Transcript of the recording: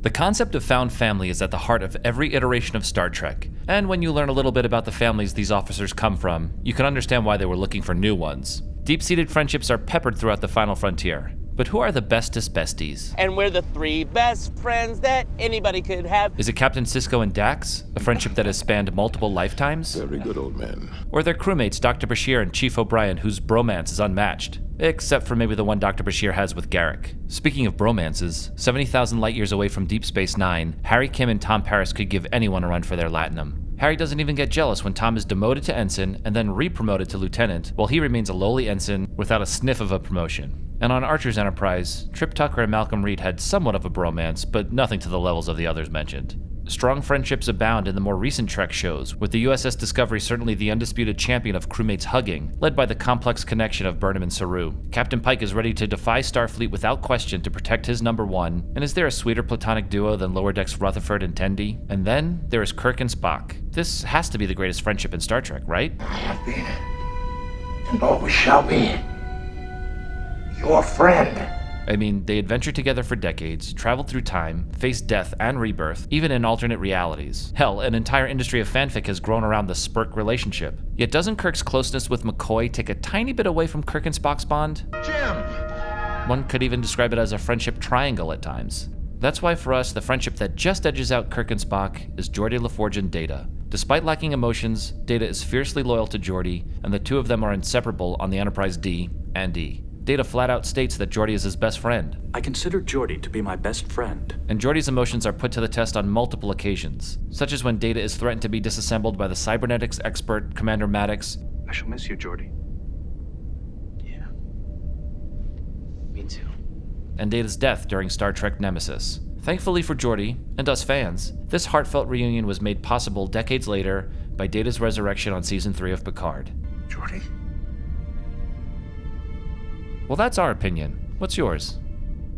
The concept of found family is at the heart of every iteration of Star Trek, and when you learn a little bit about the families these officers come from, you can understand why they were looking for new ones. Deep-seated friendships are peppered throughout the final frontier. But who are the bestest besties? And we're the 3 best friends that anybody could have. Is it Captain Sisko and Dax, a friendship that has spanned multiple lifetimes? Very good, old man. Or their crewmates Dr. Bashir and Chief O'Brien, whose bromance is unmatched? Except for maybe the one Dr. Bashir has with Garrick. Speaking of bromances, 70,000 light-years away from Deep Space Nine, Harry Kim and Tom Paris could give anyone a run for their latinum. Harry doesn't even get jealous when Tom is demoted to ensign and then re-promoted to lieutenant, while he remains a lowly ensign without a sniff of a promotion. And on Archer's Enterprise, Trip Tucker and Malcolm Reed had somewhat of a bromance, but nothing to the levels of the others mentioned. Strong friendships abound in the more recent Trek shows, with the USS Discovery certainly the undisputed champion of crewmates hugging, led by the complex connection of Burnham and Saru. Captain Pike is ready to defy Starfleet without question to protect his number one, and is there a sweeter platonic duo than Lower Decks Rutherford and Tendi? And then there is Kirk and Spock. This has to be the greatest friendship in Star Trek, right? I have been, and always shall be, your friend. I mean, they adventured together for decades, traveled through time, faced death and rebirth, even in alternate realities. Hell, an entire industry of fanfic has grown around the Spurk relationship. Yet doesn't Kirk's closeness with McCoy take a tiny bit away from Kirk and Spock's bond? Jim! One could even describe it as a friendship triangle at times. That's why for us, the friendship that just edges out Kirk and Spock is Geordi LaForge and Data. Despite lacking emotions, Data is fiercely loyal to Geordi, and the two of them are inseparable on the Enterprise D and E. Data flat out states that Geordi is his best friend. I consider Geordi to be my best friend. And Geordi's emotions are put to the test on multiple occasions, such as when Data is threatened to be disassembled by the cybernetics expert Commander Maddox. I shall miss you, Geordi. Yeah. Me too. And Data's death during Star Trek Nemesis. Thankfully for Geordi, and us fans, this heartfelt reunion was made possible decades later by Data's resurrection on Season 3 of Picard. Geordi? Well, that's our opinion. What's yours?